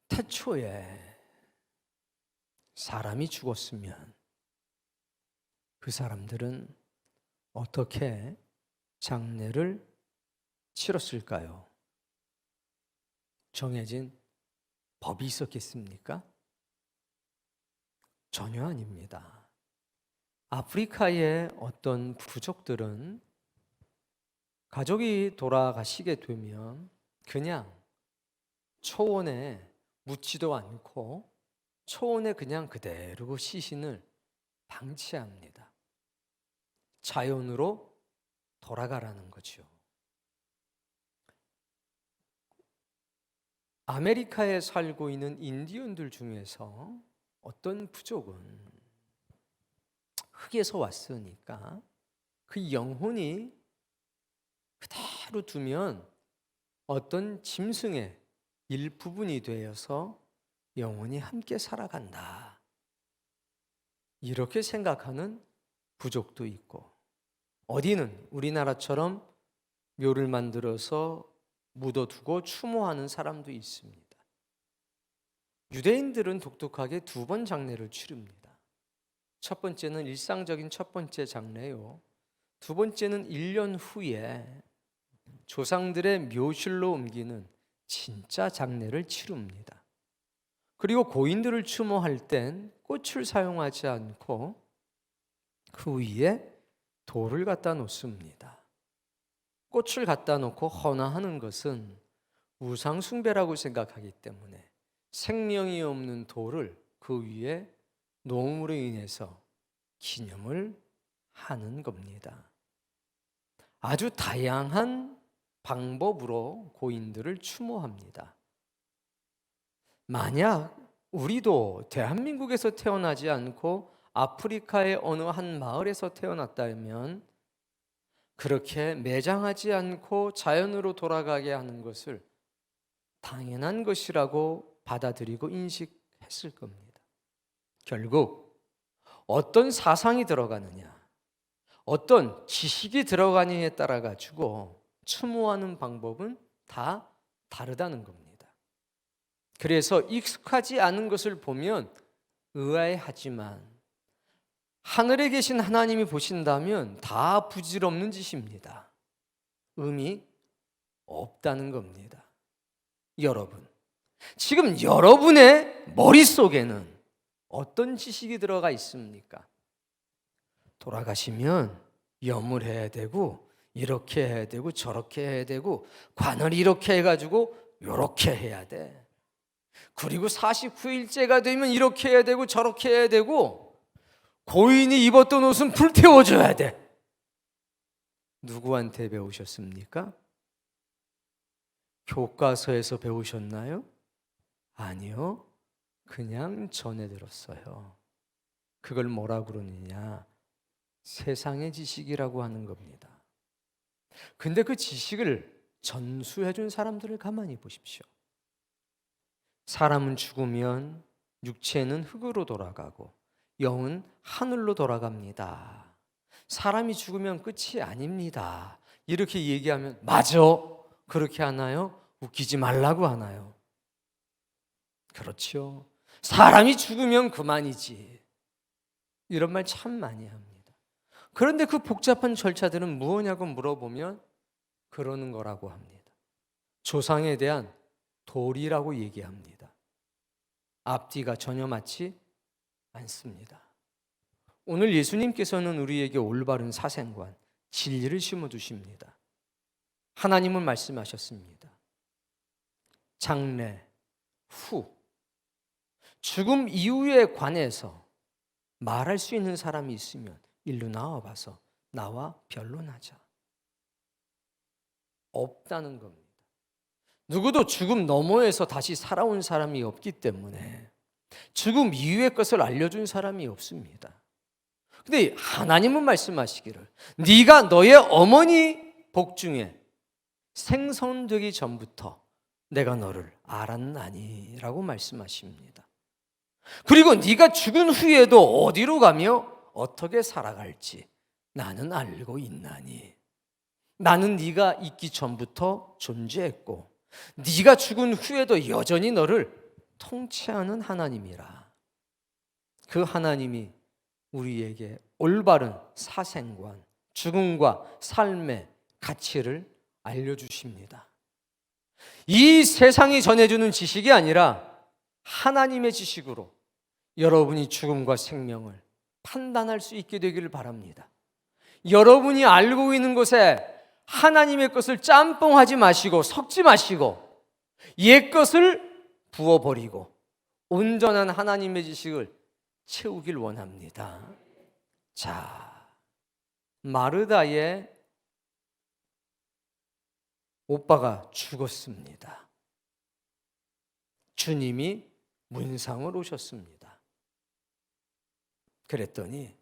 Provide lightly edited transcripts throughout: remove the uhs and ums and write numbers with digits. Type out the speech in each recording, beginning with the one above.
태초에 사람이 죽었으면 그 사람들은 어떻게 장례를 치렀을까요? 정해진 법이 있었겠습니까? 전혀 아닙니다. 아프리카의 어떤 부족들은 가족이 돌아가시게 되면 그냥 초원에 묻지도 않고 초원에 그냥 그대로 시신을 방치합니다. 자연으로 돌아가라는 거죠. 아메리카에 살고 있는 인디언들 중에서 어떤 부족은 흙에서 왔으니까 그 영혼이 그대로 두면 어떤 짐승의 일부분이 되어서 영원히 함께 살아간다. 이렇게 생각하는 부족도 있고, 어디는 우리나라처럼 묘를 만들어서 묻어두고 추모하는 사람도 있습니다. 유대인들은 독특하게 2번 장례를 치릅니다. 첫 번째는 일상적인 첫 번째 장례요. 2번째는 1년 후에 조상들의 묘실로 옮기는 진짜 장례를 치릅니다. 그리고 고인들을 추모할 땐 꽃을 사용하지 않고 그 위에 돌을 갖다 놓습니다. 꽃을 갖다 놓고 헌화하는 것은 우상 숭배라고 생각하기 때문에 생명이 없는 돌을 그 위에 놓음으로 인해서 기념을 하는 겁니다. 아주 다양한 방법으로 고인들을 추모합니다. 만약 우리도 대한민국에서 태어나지 않고 아프리카의 어느 한 마을에서 태어났다면 그렇게 매장하지 않고 자연으로 돌아가게 하는 것을 당연한 것이라고 받아들이고 인식했을 겁니다. 결국 어떤 사상이 들어가느냐, 어떤 지식이 들어가느냐에 따라 가지고 추모하는 방법은 다 다르다는 겁니다. 그래서 익숙하지 않은 것을 보면 의아해하지만 하늘에 계신 하나님이 보신다면 다 부질없는 짓입니다. 의미 없다는 겁니다. 여러분, 지금 여러분의 머릿속에는 어떤 지식이 들어가 있습니까? 돌아가시면 염을 해야 되고 이렇게 해야 되고 저렇게 해야 되고 관을 이렇게 해가지고 이렇게 해야 돼. 그리고 49일째가 되면 이렇게 해야 되고 저렇게 해야 되고 고인이 입었던 옷은 불태워줘야 돼. 누구한테 배우셨습니까? 교과서에서 배우셨나요? 아니요. 그냥 전해 들었어요. 그걸 뭐라 그러느냐? 세상의 지식이라고 하는 겁니다. 근데 그 지식을 전수해 준 사람들을 가만히 보십시오. 사람은 죽으면 육체는 흙으로 돌아가고 영은 하늘로 돌아갑니다. 사람이 죽으면 끝이 아닙니다. 이렇게 얘기하면 맞아. 그렇게 하나요? 웃기지 말라고 하나요? 그렇죠. 사람이 죽으면 그만이지. 이런 말 참 많이 합니다. 그런데 그 복잡한 절차들은 무엇냐고 물어보면 그러는 거라고 합니다. 조상에 대한 도리라고 얘기합니다. 앞뒤가 전혀 맞지 않습니다. 오늘 예수님께서는 우리에게 올바른 사생관, 진리를 심어두십니다. 하나님은 말씀하셨습니다. 장래 후, 죽음 이후에 관해서 말할 수 있는 사람이 있으면 일로 나와봐서 나와 변론하자. 없다는 겁니다. 누구도 죽음 너머에서 다시 살아온 사람이 없기 때문에 죽음 이후의 것을 알려준 사람이 없습니다. 근데 하나님은 말씀하시기를 네가 너의 어머니 복중에 생성되기 전부터 내가 너를 알았나니 라고 말씀하십니다. 그리고 네가 죽은 후에도 어디로 가며 어떻게 살아갈지 나는 알고 있나니 나는 네가 있기 전부터 존재했고 네가 죽은 후에도 여전히 너를 통치하는 하나님이라. 그 하나님이 우리에게 올바른 사생관, 죽음과 삶의 가치를 알려주십니다. 이 세상이 전해주는 지식이 아니라 하나님의 지식으로 여러분이 죽음과 생명을 판단할 수 있게 되기를 바랍니다. 여러분이 알고 있는 것에 하나님의 것을 짬뽕하지 마시고 섞지 마시고 옛 것을 부어버리고 온전한 하나님의 지식을 채우길 원합니다. 자, 마르다의 오빠가 죽었습니다. 주님이 문상을 오셨습니다. 그랬더니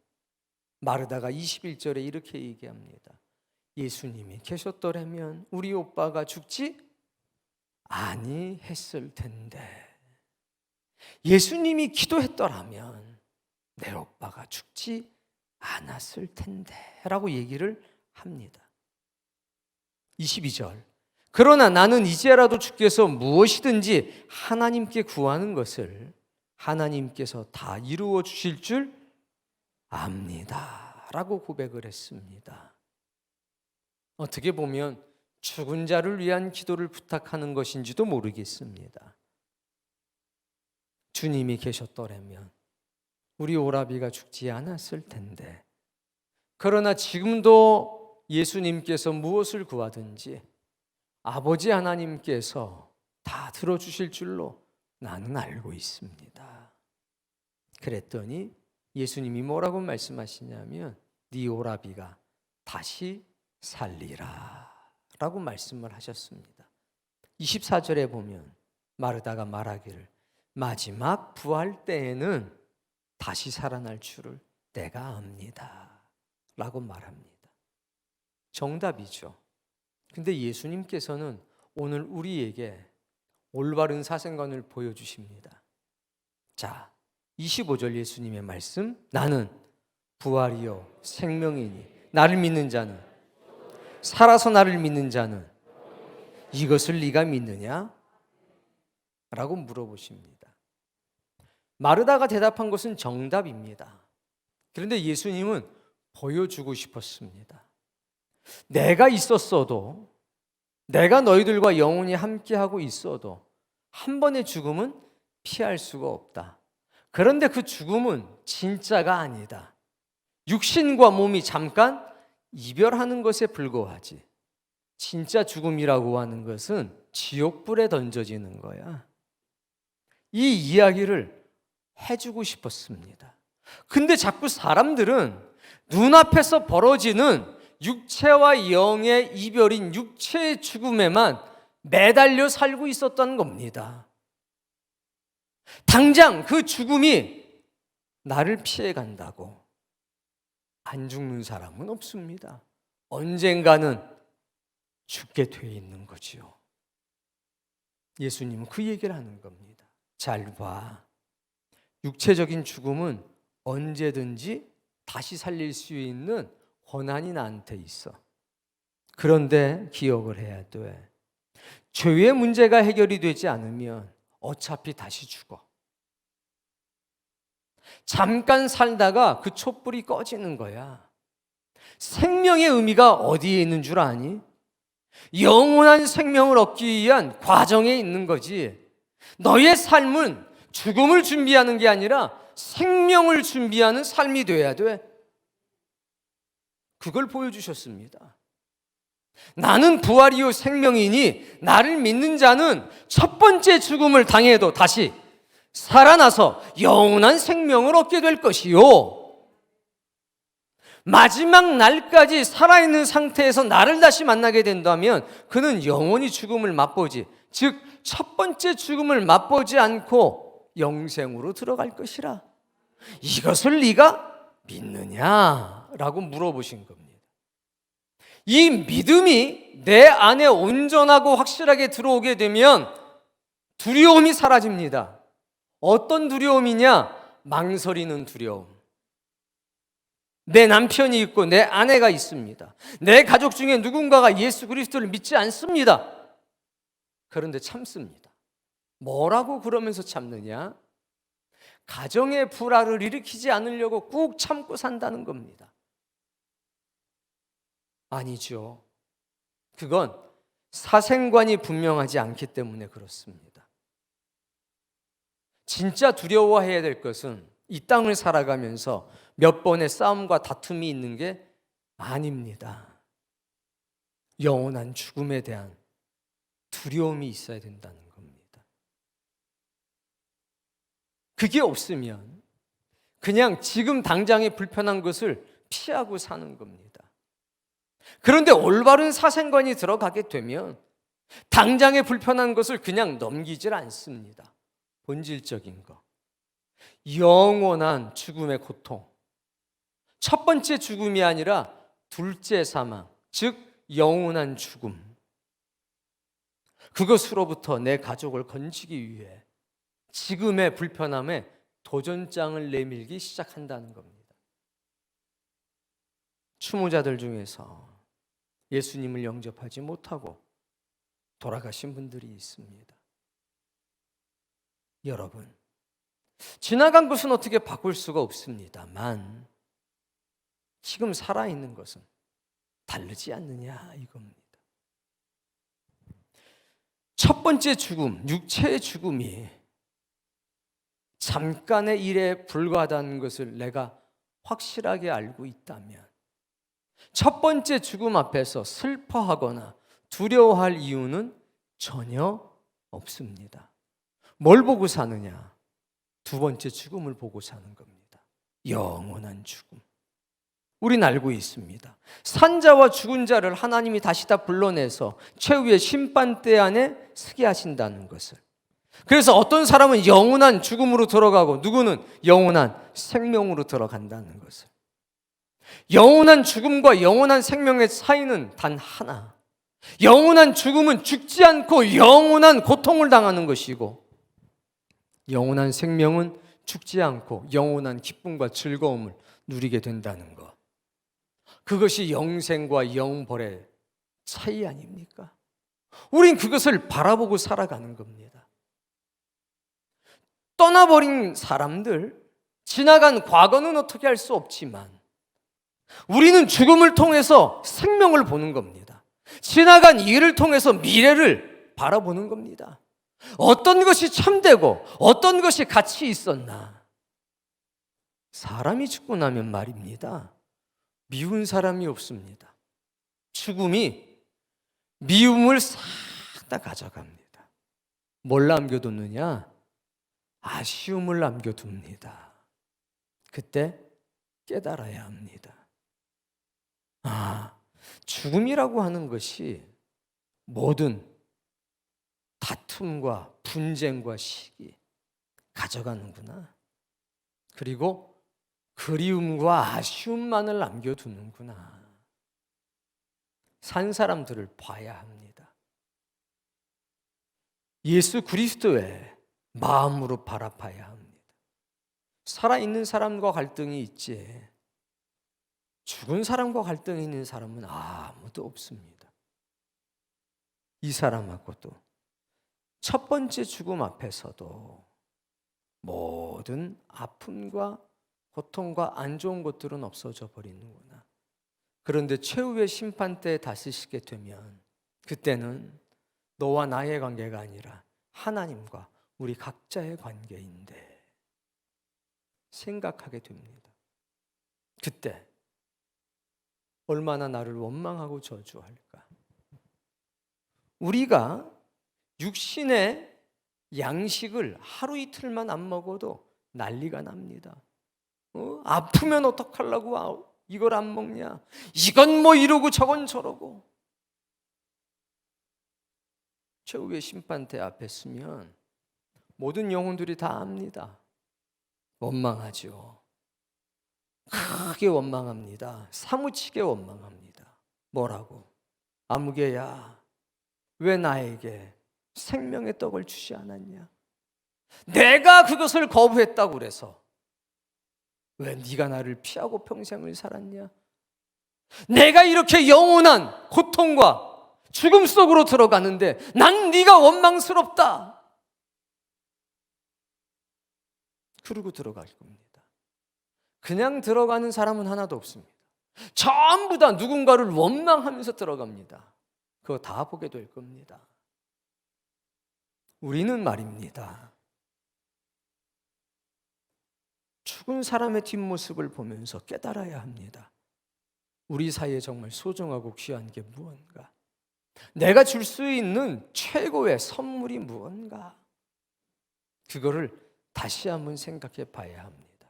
마르다가 21절에 이렇게 얘기합니다. 예수님이 계셨더라면 우리 오빠가 죽지 아니했을 텐데, 예수님이 기도했더라면 내 오빠가 죽지 않았을 텐데 라고 얘기를 합니다. 22절, 그러나 나는 이제라도 주께서 무엇이든지 하나님께 구하는 것을 하나님께서 다 이루어 주실 줄 압니다 라고 고백을 했습니다. 어떻게 보면 죽은 자를 위한 기도를 부탁하는 것인지도 모르겠습니다. 주님이 계셨더라면 우리 오라비가 죽지 않았을 텐데, 그러나 지금도 예수님께서 무엇을 구하든지 아버지 하나님께서 다 들어주실 줄로 나는 알고 있습니다. 그랬더니 예수님이 뭐라고 말씀하시냐면 네 오라비가 다시 살리라 라고 말씀을 하셨습니다. 24절에 보면 마르다가 말하기를 마지막 부활 때에는 다시 살아날 줄을 내가 압니다 라고 말합니다. 정답이죠. 근데 예수님께서는 오늘 우리에게 올바른 사생관을 보여주십니다. 자, 25절 예수님의 말씀, 나는 부활이요 생명이니 나를 믿는 자는, 살아서 나를 믿는 자는 이것을 네가 믿느냐? 라고 물어보십니다. 마르다가 대답한 것은 정답입니다. 그런데 예수님은 보여주고 싶었습니다. 내가 있었어도, 내가 너희들과 영원히 함께하고 있어도 한 번의 죽음은 피할 수가 없다. 그런데 그 죽음은 진짜가 아니다. 육신과 몸이 잠깐 이별하는 것에 불과하지. 진짜 죽음이라고 하는 것은 지옥불에 던져지는 거야. 이 이야기를 해주고 싶었습니다. 근데 자꾸 사람들은 눈앞에서 벌어지는 육체와 영의 이별인 육체의 죽음에만 매달려 살고 있었던 겁니다. 당장 그 죽음이 나를 피해 간다고 안 죽는 사람은 없습니다. 언젠가는 죽게 돼 있는 거지요. 예수님은 그 얘기를 하는 겁니다. 잘 봐. 육체적인 죽음은 언제든지 다시 살릴 수 있는 권한이 나한테 있어. 그런데 기억을 해야 돼. 죄의 문제가 해결이 되지 않으면 어차피 다시 죽어. 잠깐 살다가 그 촛불이 꺼지는 거야. 생명의 의미가 어디에 있는 줄 아니? 영원한 생명을 얻기 위한 과정에 있는 거지. 너의 삶은 죽음을 준비하는 게 아니라 생명을 준비하는 삶이 돼야 돼. 그걸 보여주셨습니다. 나는 부활이요 생명이니 나를 믿는 자는 첫 번째 죽음을 당해도 다시 살아나서 영원한 생명을 얻게 될 것이요, 마지막 날까지 살아있는 상태에서 나를 다시 만나게 된다면 그는 영원히 죽음을 맛보지, 즉 첫 번째 죽음을 맛보지 않고 영생으로 들어갈 것이라. 이것을 네가 믿느냐라고 물어보신 겁니다. 이 믿음이 내 안에 온전하고 확실하게 들어오게 되면 두려움이 사라집니다. 어떤 두려움이냐? 망설이는 두려움. 내 남편이 있고 내 아내가 있습니다. 내 가족 중에 누군가가 예수 그리스도를 믿지 않습니다. 그런데 참습니다. 뭐라고 그러면서 참느냐? 가정의 불화를 일으키지 않으려고 꾹 참고 산다는 겁니다. 아니죠. 그건 사생관이 분명하지 않기 때문에 그렇습니다. 진짜 두려워해야 될 것은 이 땅을 살아가면서 몇 번의 싸움과 다툼이 있는 게 아닙니다. 영원한 죽음에 대한 두려움이 있어야 된다는 겁니다. 그게 없으면 그냥 지금 당장의 불편한 것을 피하고 사는 겁니다. 그런데 올바른 사생관이 들어가게 되면 당장의 불편한 것을 그냥 넘기질 않습니다. 본질적인 거. 영원한 죽음의 고통. 첫 번째 죽음이 아니라 둘째 사망, 즉 영원한 죽음. 그것으로부터 내 가족을 건지기 위해 지금의 불편함에 도전장을 내밀기 시작한다는 겁니다. 추모자들 중에서 예수님을 영접하지 못하고 돌아가신 분들이 있습니다. 여러분, 지나간 것은 어떻게 바꿀 수가 없습니다만 지금 살아있는 것은 다르지 않느냐 이겁니다. 첫 번째 죽음, 육체의 죽음이 잠깐의 일에 불과하다는 것을 내가 확실하게 알고 있다면 첫 번째 죽음 앞에서 슬퍼하거나 두려워할 이유는 전혀 없습니다. 뭘 보고 사느냐? 두 번째 죽음을 보고 사는 겁니다. 영원한 죽음. 우린 알고 있습니다. 산자와 죽은 자를 하나님이 다시 다 불러내서 최후의 심판대 안에 서게 하신다는 것을. 그래서 어떤 사람은 영원한 죽음으로 들어가고 누구는 영원한 생명으로 들어간다는 것을. 영원한 죽음과 영원한 생명의 차이는 단 하나. 영원한 죽음은 죽지 않고 영원한 고통을 당하는 것이고 영원한 생명은 죽지 않고 영원한 기쁨과 즐거움을 누리게 된다는 것. 그것이 영생과 영벌의 차이 아닙니까? 우린 그것을 바라보고 살아가는 겁니다. 떠나버린 사람들, 지나간 과거는 어떻게 할 수 없지만 우리는 죽음을 통해서 생명을 보는 겁니다. 지나간 일을 통해서 미래를 바라보는 겁니다. 어떤 것이 참되고 어떤 것이 가치 있었나. 사람이 죽고 나면 말입니다. 미운 사람이 없습니다. 죽음이 미움을 싹 다 가져갑니다. 뭘 남겨두느냐? 아쉬움을 남겨둡니다. 그때 깨달아야 합니다. 죽음이라고 하는 것이 모든 다툼과 분쟁과 시기 가져가는구나. 그리고 그리움과 아쉬움만을 남겨두는구나. 산 사람들을 봐야 합니다. 예수 그리스도의 마음으로 바라봐야 합니다. 살아있는 사람과 갈등이 있지 죽은 사람과 갈등이 있는 사람은 아무도 없습니다. 이 사람하고도 첫 번째 죽음 앞에서도 모든 아픔과 고통과 안 좋은 것들은 없어져 버리는구나. 그런데 최후의 심판 때에 다스시게 되면 그때는 너와 나의 관계가 아니라 하나님과 우리 각자의 관계인데 생각하게 됩니다. 그때 얼마나 나를 원망하고 저주할까. 우리가 육신의 양식을 하루 이틀만 안 먹어도 난리가 납니다. 아프면 어떡하려고 이걸 안 먹냐. 이건 뭐 이러고 저건 저러고. 최후의 심판대 앞에 서면 모든 영혼들이 다 압니다. 원망하죠. 크게 원망합니다. 사무치게 원망합니다. 뭐라고? 아무개야, 왜 나에게 생명의 떡을 주지 않았냐? 내가 그것을 거부했다고 그래서 왜 네가 나를 피하고 평생을 살았냐? 내가 이렇게 영원한 고통과 죽음 속으로 들어가는데 난 네가 원망스럽다. 그러고 들어갈 겁니다. 그냥 들어가는 사람은 하나도 없습니다. 전부 다 누군가를 원망하면서 들어갑니다. 그거 다 보게 될 겁니다. 우리는 말입니다, 죽은 사람의 뒷모습을 보면서 깨달아야 합니다. 우리 사이에 정말 소중하고 귀한 게 무언가, 내가 줄 수 있는 최고의 선물이 무언가, 그거를 다시 한번 생각해 봐야 합니다.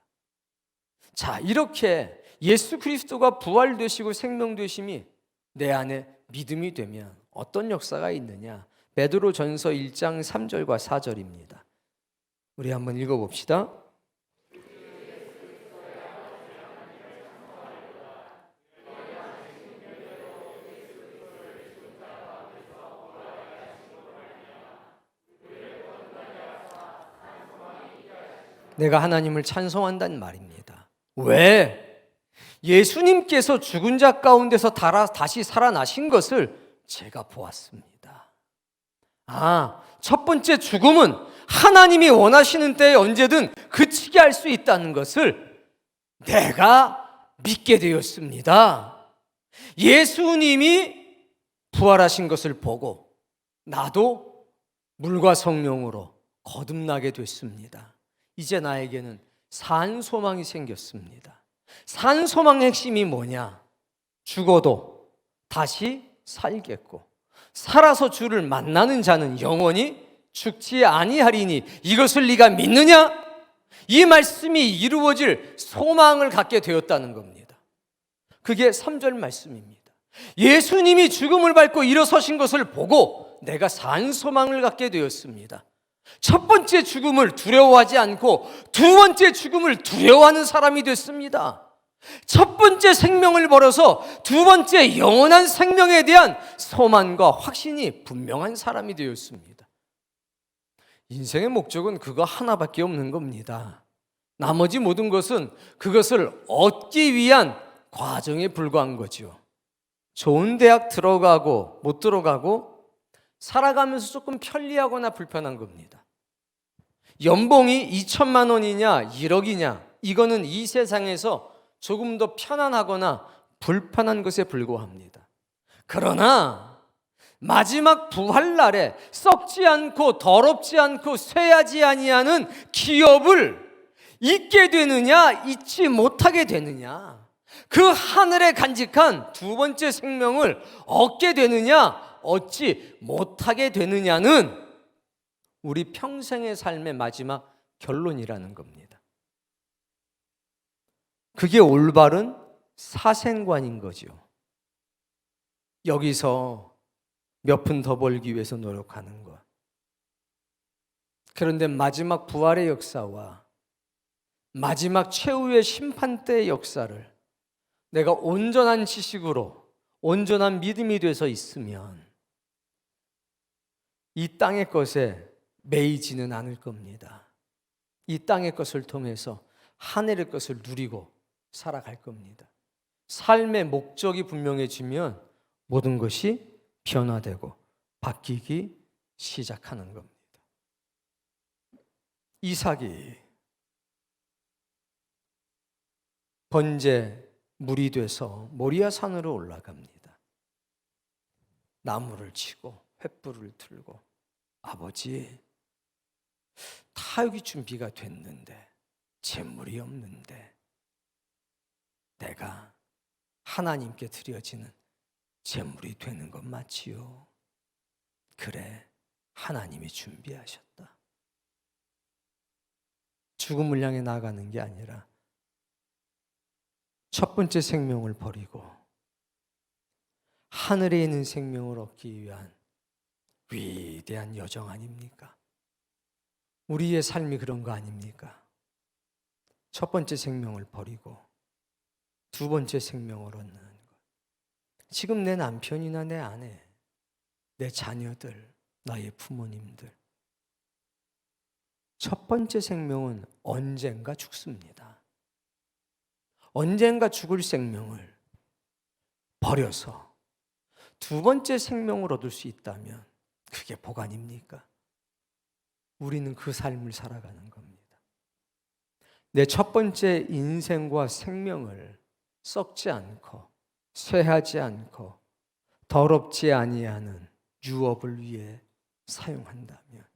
자, 이렇게 예수 그리스도가 부활되시고 생명되심이 내 안에 믿음이 되면 어떤 역사가 있느냐? 베드로전서 1장 3절과 4절입니다. 우리 한번 읽어봅시다. 내가 하나님을 찬송한다는 말입니다. 왜? 예수님께서 죽은 자 가운데서 다시 살아나신 것을 제가 보았습니다. 첫 번째 죽음은 하나님이 원하시는 때에 언제든 그치게 할 수 있다는 것을 내가 믿게 되었습니다. 예수님이 부활하신 것을 보고 나도 물과 성령으로 거듭나게 됐습니다. 이제 나에게는 산 소망이 생겼습니다. 산 소망의 핵심이 뭐냐? 죽어도 다시 살겠고 살아서 주를 만나는 자는 영원히 죽지 아니하리니 이것을 네가 믿느냐? 이 말씀이 이루어질 소망을 갖게 되었다는 겁니다. 그게 3절 말씀입니다. 예수님이 죽음을 밟고 일어서신 것을 보고 내가 산 소망을 갖게 되었습니다. 첫 번째 죽음을 두려워하지 않고 두 번째 죽음을 두려워하는 사람이 됐습니다. 첫 번째 생명을 버려서 두 번째 영원한 생명에 대한 소망과 확신이 분명한 사람이 되었습니다. 인생의 목적은 그거 하나밖에 없는 겁니다. 나머지 모든 것은 그것을 얻기 위한 과정에 불과한 거죠. 좋은 대학 들어가고 못 들어가고 살아가면서 조금 편리하거나 불편한 겁니다. 연봉이 2천만 원이냐 1억이냐 이거는 이 세상에서 조금 더 편안하거나 불편한 것에 불과합니다. 그러나 마지막 부활날에 썩지 않고 더럽지 않고 쇠하지 아니하는 기업을 잊게 되느냐 잊지 못하게 되느냐, 그 하늘에 간직한 두 번째 생명을 얻게 되느냐 얻지 못하게 되느냐는 우리 평생의 삶의 마지막 결론이라는 겁니다. 그게 올바른 사생관인 거죠. 여기서 몇 푼 더 벌기 위해서 노력하는 것. 그런데 마지막 부활의 역사와 마지막 최후의 심판 때의 역사를 내가 온전한 지식으로 온전한 믿음이 돼서 있으면 이 땅의 것에 매이지는 않을 겁니다. 이 땅의 것을 통해서 하늘의 것을 누리고 살아갈 겁니다. 삶의 목적이 분명해지면 모든 것이 변화되고 바뀌기 시작하는 겁니다. 이삭이 번제 물이 돼서 모리아 산으로 올라갑니다. 나무를 치고 횃불을 들고, 아버지, 타육이 준비가 됐는데 재물이 없는데 내가 하나님께 드려지는 재물이 되는 것 맞지요? 그래, 하나님이 준비하셨다. 죽음을 향해 나가는 게 아니라 첫 번째 생명을 버리고 하늘에 있는 생명을 얻기 위한 위대한 여정 아닙니까? 우리의 삶이 그런 거 아닙니까? 첫 번째 생명을 버리고 두 번째 생명을 얻는 것. 지금 내 남편이나 내 아내, 내 자녀들, 나의 부모님들, 첫 번째 생명은 언젠가 죽습니다. 언젠가 죽을 생명을 버려서 두 번째 생명을 얻을 수 있다면 그게 복 아닙니까? 우리는 그 삶을 살아가는 겁니다. 내 첫 번째 인생과 생명을 썩지 않고 쇠하지 않고 더럽지 아니하는 유업을 위해 사용한다면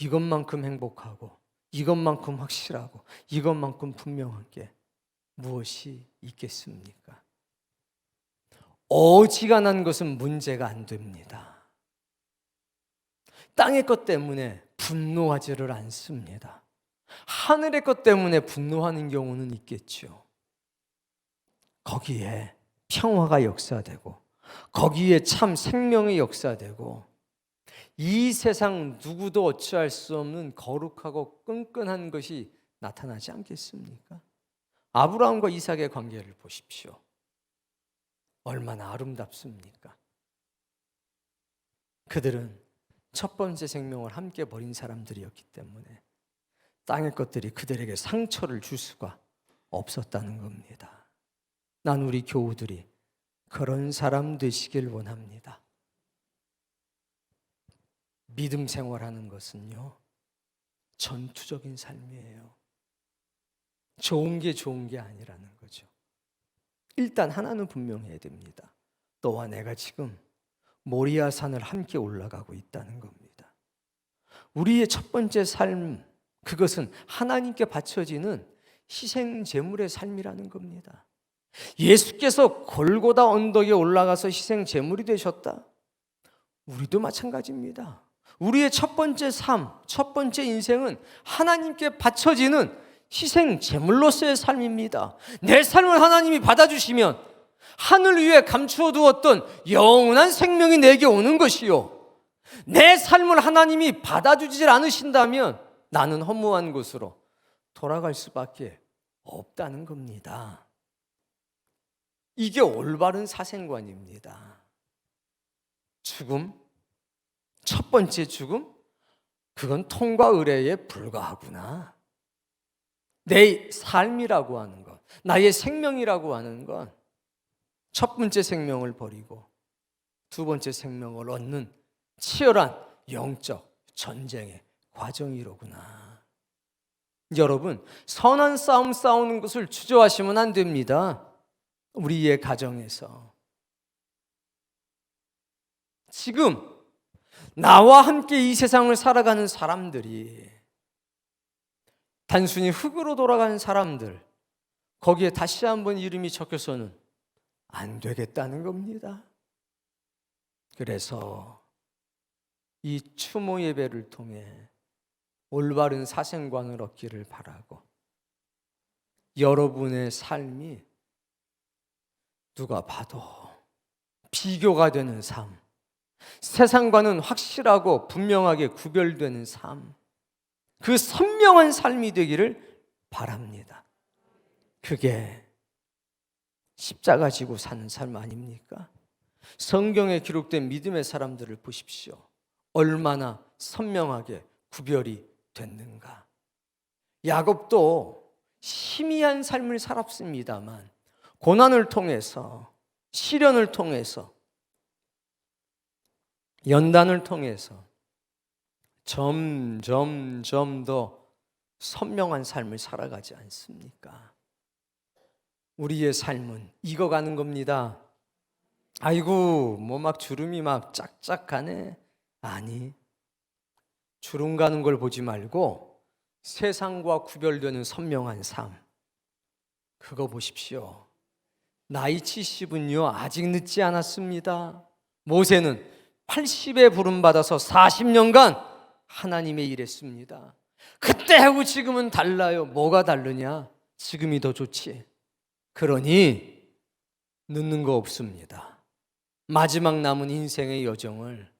이것만큼 행복하고 이것만큼 확실하고 이것만큼 분명한 게 무엇이 있겠습니까? 어지간한 것은 문제가 안 됩니다. 땅의 것 때문에 분노하지를 않습니다. 하늘의 것 때문에 분노하는 경우는 있겠죠. 거기에 평화가 역사되고 거기에 참 생명이 역사되고 이 세상 누구도 어찌할 수 없는 거룩하고 끈끈한 것이 나타나지 않겠습니까? 아브라함과 이삭의 관계를 보십시오. 얼마나 아름답습니까? 그들은 첫 번째 생명을 함께 버린 사람들이었기 때문에 땅의 것들이 그들에게 상처를 줄 수가 없었다는 겁니다. 난 우리 교우들이 그런 사람 되시길 원합니다. 믿음 생활하는 것은요, 전투적인 삶이에요. 좋은 게 아니라는 거죠. 일단 하나는 분명해야 됩니다. 너와 내가 지금 모리아 산을 함께 올라가고 있다는 겁니다. 우리의 첫 번째 삶, 그것은 하나님께 바쳐지는 희생 제물의 삶이라는 겁니다. 예수께서 골고다 언덕에 올라가서 희생 제물이 되셨다. 우리도 마찬가지입니다. 우리의 첫 번째 삶, 첫 번째 인생은 하나님께 바쳐지는 희생 제물로서의 삶입니다. 내 삶을 하나님이 받아주시면 하늘 위에 감추어 두었던 영원한 생명이 내게 오는 것이요, 내 삶을 하나님이 받아주지 않으신다면 나는 허무한 곳으로 돌아갈 수밖에 없다는 겁니다. 이게 올바른 사생관입니다. 죽음, 첫 번째 죽음, 그건 통과 의례에 불과하구나. 내 삶이라고 하는 것, 나의 생명이라고 하는 건 첫 번째 생명을 버리고 두 번째 생명을 얻는 치열한 영적 전쟁의 과정이로구나. 여러분, 선한 싸움 싸우는 것을 주저하시면 안 됩니다. 우리의 가정에서 지금 나와 함께 이 세상을 살아가는 사람들이 단순히 흙으로 돌아가는 사람들, 거기에 다시 한번 이름이 적혀서는 안 되겠다는 겁니다. 그래서 이 추모 예배를 통해 올바른 사생관을 얻기를 바라고, 여러분의 삶이 누가 봐도 비교가 되는 삶, 세상과는 확실하고 분명하게 구별되는 삶, 그 선명한 삶이 되기를 바랍니다. 그게 십자가 지고 사는 삶 아닙니까? 성경에 기록된 믿음의 사람들을 보십시오. 얼마나 선명하게 구별이 됐는가. 야곱도 희미한 삶을 살았습니다만 고난을 통해서, 시련을 통해서, 연단을 통해서 점점 더 선명한 삶을 살아가지 않습니까? 우리의 삶은 익어가는 겁니다. 아이고, 뭐 막 주름이 막 쫙쫙 가네. 아니, 주름 가는 걸 보지 말고 세상과 구별되는 선명한 삶, 그거 보십시오. 나이 70은요 아직 늦지 않았습니다. 모세는 80에 부름받아서 40년간 하나님의 일했습니다. 그때하고 지금은 달라요. 뭐가 다르냐? 지금이 더 좋지. 그러니 늦는 거 없습니다. 마지막 남은 인생의 여정을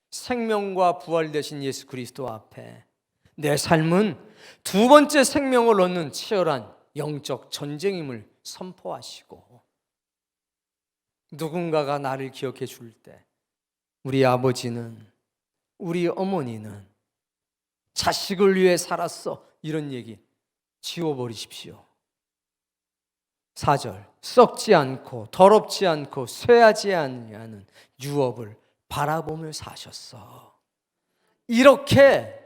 생명과 부활 되신 예수 그리스도 앞에 내 삶은 두 번째 생명을 얻는 치열한 영적 전쟁임을 선포하시고, 누군가가 나를 기억해 줄 때 우리 아버지는, 우리 어머니는 자식을 위해 살았어, 이런 얘기 지워버리십시오. 4절, 썩지 않고 더럽지 않고 쇠하지 아니하는 유업을 바라보며 사셨어. 이렇게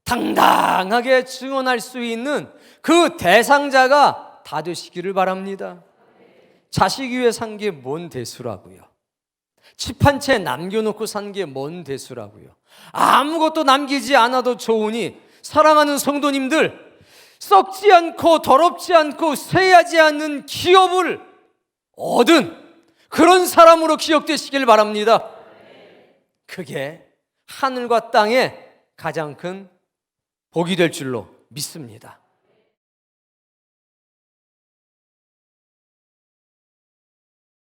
당당하게 증언할 수 있는 그 대상자가 다 되시기를 바랍니다. 자식 위해 산 게 뭔 대수라고요? 집 한 채 남겨놓고 산 게 뭔 대수라고요? 아무것도 남기지 않아도 좋으니 사랑하는 성도님들, 썩지 않고 더럽지 않고 쇠하지 않는 기업을 얻은 그런 사람으로 기억되시길 바랍니다. 그게 하늘과 땅에 가장 큰 복이 될 줄로 믿습니다.